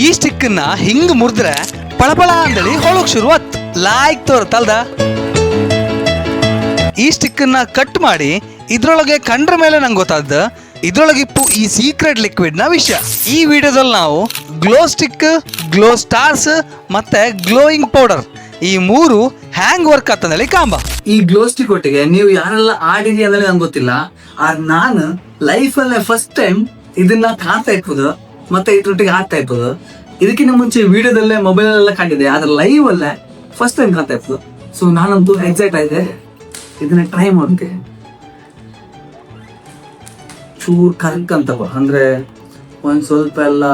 ಈ ಸ್ಟಿಕ್ ನ ಹಿಂಗ್ ಮುರಿದ್ರೆ ಪಳಪಳ ಅಂದೇಳಿ ಹೊಳಕ್ ಶುರುವಾತ್ ಲಾಯ್ಕ್ ತೋರತ್ತಲ್ದ. ಈ ಸ್ಟಿಕ್ ನ ಕಟ್ ಮಾಡಿ ಇದ್ರೊಳಗೆ ಕಂಡ್ರ ಮೇಲೆ ನಂಗೆ ಗೊತ್ತಾದ ಇದ್ರೊಳಗಿಪ್ಪು ಈ ಸೀಕ್ರೆಟ್ ಲಿಕ್ವಿಡ್ ನ ವಿಷಯ. ಈ ವಿಡಿಯೋದಲ್ಲಿ ನಾವು ಗ್ಲೋ ಸ್ಟಿಕ್, ಗ್ಲೋ ಸ್ಟಾರ್ಸ್ ಮತ್ತೆ ಗ್ಲೋಯಿಂಗ್ ಪೌಡರ್ ಈ ಮೂರು ಹ್ಯಾಂಗ್ ವರ್ಕ್ ಆಗ್ತಂದೇಳಿ ಕಾಂಬ. ಈ ಗ್ಲೋ ಸ್ಟಿಕ್ ಒಟ್ಟಿಗೆ ನೀವು ಯಾರೆಲ್ಲ ಆಡಿರಿ ಅಂದ್ರೆ ನಂಗೆ ಗೊತ್ತಿಲ್ಲ, ಆದ್ರೆ ನಾನು ಲೈಫ್ ಅಲ್ಲೇ ಫಸ್ಟ್ ಟೈಮ್ ಇದನ್ನ ಕಾಣ್ತಾ ಇರ್ಬೋದು ಮತ್ತೆ ಇದ್ರೊಟ್ಟಿಗೆ ಆಡ್ತಾ ಇರ್ಬೋದು. ಇದಕ್ಕಿಂತ ಮುಂಚೆ ವಿಡಿಯೋದಲ್ಲೇ ಮೊಬೈಲ್ ಎಲ್ಲ ಕಂಡಿದೆ, ಆದ್ರೆ ಲೈವ್ ಅಲ್ಲೇ ಫಸ್ಟ್ ಟೈಮ್ ಕಾಣ್ತಾ ಇರ್ಬೋದು. ಸೊ ನಾನಂತೂ ಎಕ್ಸೈಟ್ ಆಗಿದೆ ಇದನ್ನ ಟ್ರೈ ಮಾಡೋಕೆ. ಚೂರ್ ಕರ್ಕ್ ಅಂತಪ್ಪ ಅಂದ್ರೆ ಒಂದ್ ಸ್ವಲ್ಪ ಎಲ್ಲ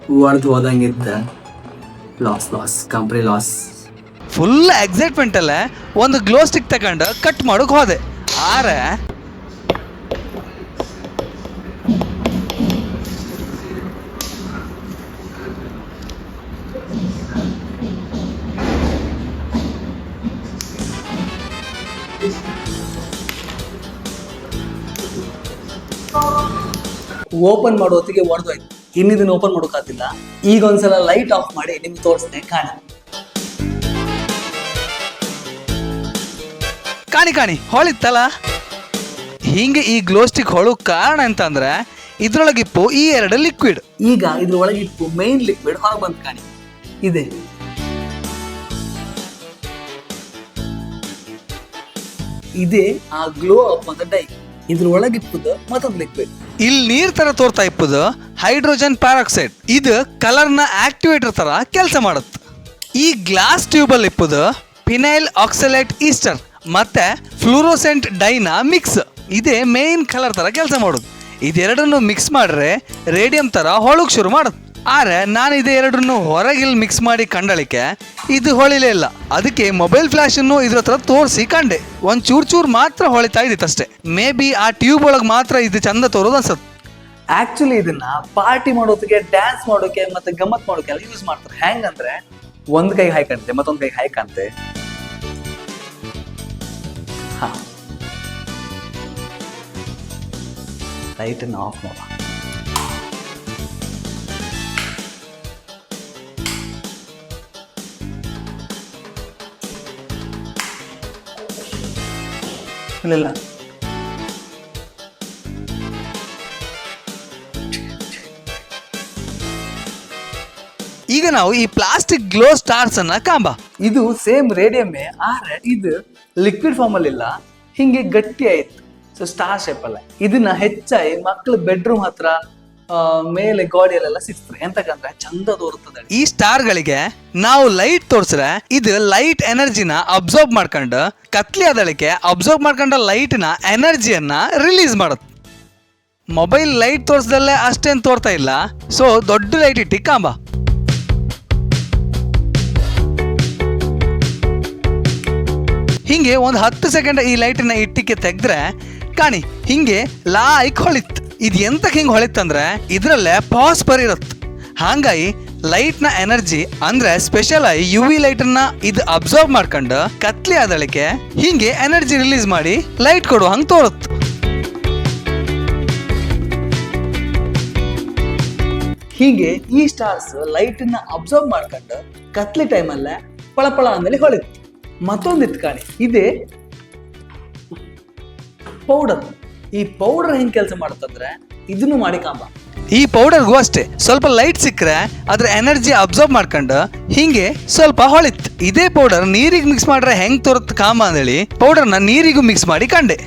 ಹೊಡೆದು ಹೋದಂಗಿದ್ದ loss company loss. Full excitement ಅಲ್ಲೇ ಒಂದು ಗ್ಲೋ ಸ್ಟಿಕ್ ತಗೊಂಡು ಕಟ್ ಮಾಡೋಕೆ ಹೋದೆ. ಆರೆ ಓಪನ್ ಮಾಡೋ ಹೊತ್ತಿಗೆ ಹೊಡೆದೋಯ್ತು. ಇನ್ನಿದನ್ನ ಓಪನ್ ಮಾಡೋಕ್ಕಾಗ್ತಿಲ್ಲ. ಈಗ ಒಂದ್ಸಲ ಲೈಟ್ ಆಫ್ ಮಾಡಿ ನಿಮ್ಗೆ ತೋರಿಸ್ತೇನೆ ಕಾಣಿ ಹೊಳಿತ್ತಲ್ಲ. ಹಿಂಗೆ ಈ ಗ್ಲೋ ಸ್ಟಿಕ್ ಹೊಳು ಕಾರಣ ಅಂತಂದ್ರೆ ಇದ್ರೊಳಗಿಪ್ಪು ಈ ಎರಡು ಲಿಕ್ವಿಡ್. ಈಗ ಇದ್ರ ಒಳಗಿಪ್ಪು ಮೈನ್ ಲಿಕ್ವಿಡ್ ಹೊರ ಬಂದ್ ಕಾಣಿ ಇದೆ. ಇದೇ ಆ ಗ್ಲೋ ಅಪ್ ಅಂತ ಡೈ. ಇದ್ರ ಒಳಗಿಪ್ಪುದು ಮತ್ತೊಂದು ಲಿಕ್ವಿಡ್. ಇಲ್ಲಿ ನೀರ್ ತರ ತೋರ್ತಾ ಇಪ್ಪುದು ಹೈಡ್ರೋಜನ್ ಪ್ಯಾರಾಕ್ಸೈಡ್. ಇದು ಕಲರ್ ನ ಆಕ್ಟಿವೇಟರ್ ತರ ಕೆಲಸ ಮಾಡುತ್ತೆ. ಈ ಗ್ಲಾಸ್ ಟ್ಯೂಬ್ ಅಲ್ಲಿ ಇಪ್ಪುದು ಫಿನೈಲ್ ಆಕ್ಸಲೇಟ್ ಈಸ್ಟರ್ ಮತ್ತೆ ಫ್ಲೂರೋಸೆಂಟ್ ಡೈನ ಮಿಕ್ಸ್. ಇದೇ ಮೇನ್ ಕಲರ್ ತರ ಕೆಲಸ ಮಾಡೋದು. ಇದೆರಡನ್ನು ಮಿಕ್ಸ್ ಮಾಡ್ರೆ ರೇಡಿಯಂ ತರ ಹೊಳಕ್ ಶುರು ಮಾಡುತ್ತೆ. ಆದ್ರೆ ನಾನು ಇದೆರಡನ್ನು ಹೊರಗಿಲ್ ಮಿಕ್ಸ್ ಮಾಡಿ ಕಂಡಳಿಕೆ ಇದು ಹೊಳಿಲೇ ಇಲ್ಲ. ಅದಕ್ಕೆ ಮೊಬೈಲ್ ಫ್ಲಾಶ್ ಅನ್ನು ಇದ್ರ ಹತ್ರ ತೋರಿಸಿ ಕಂಡೆ. ಒಂದ್ ಚೂರ್ ಮಾತ್ರ ಹೊಳಿತಾ ಇದಿತ್ತಷ್ಟೇ. ಮೇ ಬಿ ಆ ಟ್ಯೂಬ್ ಒಳಗೆ ಮಾತ್ರ ಇದು ಚಂದ ತೋರೋದು ಅನ್ಸತ್. ಆಕ್ಚುಲಿ ಇದನ್ನ ಪಾರ್ಟಿ ಮಾಡೋದಕ್ಕೆ, ಡ್ಯಾನ್ಸ್ ಮಾಡೋಕೆ ಮತ್ತೆ ಗಮ್ಮತ್ ಮಾಡೋಕೆ ಎಲ್ಲ ಯೂಸ್ ಮಾಡ್ತಾರೆ. ಹೆಂಗ್ ಅಂದ್ರೆ ಒಂದ್ ಕೈ ಹಾಯ್ಕಂತೆ ಮತ್ತೊಂದ್ ಕೈ ಹಾಯ್ಕಂತೆ. ಲೈಟ್ ಅನ್ನು ಆಫ್ ಮಾಡ. ಇಲ್ಲ ಈಗ ನಾವು ಈ ಪ್ಲಾಸ್ಟಿಕ್ ಗ್ಲೋ ಸ್ಟಾರ್ಸ್ ಅನ್ನ ಕಾಂಬ. ಇದು ಸೇಮ್ ರೇಡಿಯಮ್ಮೆ, ಆದ್ರೆ ಇದು ಲಿಕ್ವಿಡ್ ಫಾರ್ಮ್ ಅಲ್ಲಿ ಇಲ್ಲ, ಹಿಂಗೆ ಗಟ್ಟಿ ಆಯ್ತು. ಸೊ ಸ್ಟಾರ್ ಶೇಪ್ ಅಲ್ಲ. ಇದನ್ನ ಹೆಚ್ಚಾಗಿ ಮಕ್ಕಳು ಬೆಡ್ರೂಮ್ ಹತ್ರ ಮೇಲೆ ಗೋಡೆಯಲ್ಲೆಲ್ಲ ಸಿಗ್ತದೆ. ಎಂತಕ್ಕಂದ್ರೆ ಚಂದ ತೋರುತ್ತದೆ. ಈ ಸ್ಟಾರ್ ಗಳಿಗೆ ನಾವು ಲೈಟ್ ತೋರ್ಸ್ರೆ ಇದು ಲೈಟ್ ಎನರ್ಜಿನ ಅಬ್ಸರ್ವ್ ಮಾಡ್ಕೊಂಡು ಕತ್ಲಿ ಆದಳಿಕೆ ಅಬ್ಸರ್ವ್ ಮಾಡ್ಕೊಂಡ ಲೈಟ್ ನ ಎನರ್ಜಿಯನ್ನ ರಿಲೀಸ್ ಮಾಡುತ್ತೆ. ಮೊಬೈಲ್ ಲೈಟ್ ತೋರ್ಸ್ದಲ್ಲೇ ಅಷ್ಟೇನ್ ತೋರ್ತಾ ಇಲ್ಲ. ಸೊ ದೊಡ್ಡ ಲೈಟ್ ಇಟ್ಟಿ ಕಾಂಬ. ಹಿಂಗೆ ಒಂದು 10 ಸೆಕೆಂಡ್ ಈ ಲೈಟನ್ನ ಇಟ್ಟಿಗೆ ತೆಗೆದ್ರೆ ಕಾಣಿ ಹಿಂಗೆ ಲಾಯ್ಕ್ ಹೊಳಿತ್. ಇದು ಎಂತಕ್ಕೆ ಹಿಂಗೆ ಹೊಳಿತಂದ್ರೆ ಇದ್ರಲ್ಲೇ ಫಾಸ್ಫರ್ ಇರುತ್ತೆ. ಹಾಗಾಗಿ ಲೈಟ್ ನ ಎನರ್ಜಿ ಅಂದ್ರೆ ಸ್ಪೆಷಲ್ ಆಗಿ UV ಲೈಟ್ ಅನ್ನ ಇದು ಅಬ್ಸರ್ವ್ ಮಾಡ್ಕೊಂಡು ಕತ್ಲಿ ಆದಳಿಕೆ ಹಿಂಗೆ ಎನರ್ಜಿ ರಿಲೀಸ್ ಮಾಡಿ ಲೈಟ್ ಕೊಡುವ ಹಂಗೆ ತೋರುತ್ತೆ. ಹೀಗೆ ಈ ಸ್ಟಾರ್ಸ್ ಲೈಟ್ ನ ಅಬ್ಸರ್ವ್ ಮಾಡ್ಕೊಂಡು ಕತ್ಲಿ ಟೈಮಲ್ಲೇ ಪಳಪಳ ಅಂದೇಳಿ ಹೊಳಿತು. ಮತ್ತೊಂದಿತ್ತು ಕಾಣಿ, ಇದೇ ಪೌಡರ್. ಈ ಪೌಡರ್ ಹೆಂಗ್ ಕೆಲಸ ಮಾಡುತ್ತಂದ್ರೆ ಇದನ್ನು ಮಾಡಿ ಕಾಂಬ. ಈ ಪೌಡರ್ಗೂ ಅಷ್ಟೇ ಸ್ವಲ್ಪ ಲೈಟ್ ಸಿಕ್ಕರೆ ಅದ್ರ ಎನರ್ಜಿ ಅಬ್ಸರ್ವ್ ಮಾಡ್ಕೊಂಡು ಹಿಂಗೆ ಸ್ವಲ್ಪ ಹೊಳಿತ್. ಇದೇ ಪೌಡರ್ ನೀರಿಗೆ ಮಿಕ್ಸ್ ಮಾಡ್ರೆ ಹೆಂಗ್ ತೋರತ್ ಕಾಂಬ ಅಂದೇಳಿ ಪೌಡರ್ನ ನೀರಿಗೂ ಮಿಕ್ಸ್ ಮಾಡಿ ಕಂಡೆ.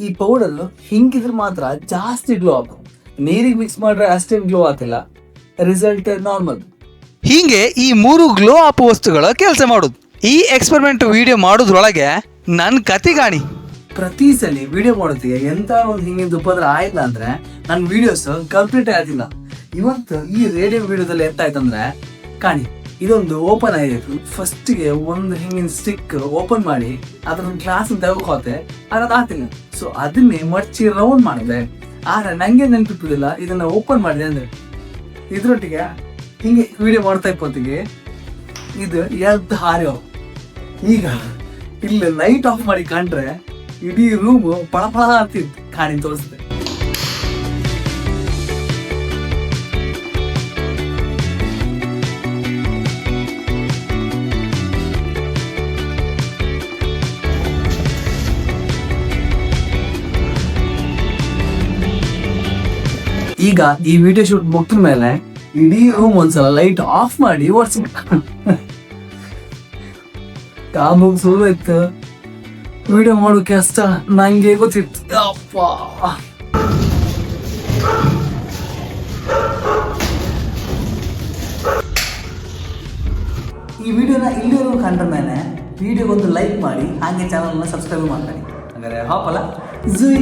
ಈ ಪೌಡರ್ ಹಿಂಗಿದ್ರೆ ಮಾತ್ರ ಜಾಸ್ತಿ ಗ್ಲೋ ಆಗ್ತದೆ. ನೀರಿಗೆ ಮಿಕ್ಸ್ ಮಾಡ್ರೆ ಅಷ್ಟೇನು ಗ್ಲೋ ಆಗ್ತಿಲ್ಲ, ರಿಸಲ್ಟ್ ನಾರ್ಮಲ್. ಹೀಗೆ ಈ ಮೂರು ಗ್ಲೋ ಅಪ್ ವಸ್ತುಗಳ ಕೆಲಸ ಮಾಡೋದು. ಈ ಎಕ್ಸ್ಪೆರಿಮೆಂಟ್ ವಿಡಿಯೋ ಮಾಡೋದ್ರೊಳಗೆ ನನ್ನ ಕತಿ ಗಾಣಿ. ಪ್ರತಿ ಸಲ ವಿಡಿಯೋ ಮಾಡೋದಿಗೆ ಎಂತ ಒಂದು ಹಿಂಗಿಂದ ಉಪದ್ರ ಆಯ್ತು ಅಂದ್ರೆ ನನ್ನ ವಿಡಿಯೋಸ್ ಕಂಪ್ಲೀಟ್ ಆಗಿಲ್ಲ. ಇವತ್ತು ಈ ರೇಡಿಯೋ ವಿಡಿಯೋದಲ್ಲಿ ಎಂತ ಆಯ್ತಂದ್ರೆ ಕಾಣಿ ಇದೊಂದು ಓಪನ್ ಆಗಿತ್ತು. ಫಸ್ಟಿಗೆ ಒಂದು ಹಿಂಗಿನ ಸ್ಟಿಕ್ ಓಪನ್ ಮಾಡಿ ಅದನ್ನ ಗ್ಲಾಸ್ ತೆಗೋತೆ ಅದು ಆತಿಲ್ಲ. ಸೊ ಅದನ್ನೇ ಮಡ್ಚಿ ರೌಂಡ್ ಮಾಡಿದೆ. ಆದ್ರೆ ನಂಗೆ ನೆನಪಿಪ್ಪುದಿಲ್ಲ ಇದನ್ನ ಓಪನ್ ಮಾಡಿದೆ ಅಂದ್ರೆ ಇದ್ರೊಟ್ಟಿಗೆ ಹಿಂಗೆ ವಿಡಿಯೋ ಮಾಡ್ತಾ ಇಪ್ಪತ್ತಿಗೆ ಇದು ಎದ್ದು ಹಾರ್ಯೋ. ಈಗ ಇಲ್ಲಿ ಲೈಟ್ ಆಫ್ ಮಾಡಿ ಕಂಡ್ರೆ ಇಡೀ ರೂಮ್ ಪಳಪಳ ಆಗ್ತಿತ್ತು ಕಾಣಿ ತೋರಿಸಿದೆ. ಈಗ ಈ ವಿಡಿಯೋ ಶೂಟ್ ಮುಗಿದ ಮೇಲೆ ಇಡೀ ರೂಮ್ ಒಂದ್ಸಲ ಲೈಟ್ ಆಫ್ ಮಾಡಿ ಒರ್ಸಿ ಕಾಮುಗ್ ಸುಳ್ಳು ಇತ್ತು. ವಿಡಿಯೋ ಮಾಡೋಕೆ ಕಷ್ಟ ನಂಗೆ ಗೊತ್ತಿತ್ತು. ಅಪ್ಪ ಈ ವಿಡಿಯೋನ ಇಲ್ಲಿವರೆಗೂ ಕಂಡ ಮೇಲೆ ವಿಡಿಯೋಗೊಂದು ಲೈಕ್ ಮಾಡಿ ಹಾಗೆ ಚಾನಲ್ನ ಸಬ್ಸ್ಕ್ರೈಬ್ ಮಾಡ್ಕೊಳ್ಳಿ. ಹಾಗಾದ್ರೆ ಹಾಪಲ್ಲ ಜೈ.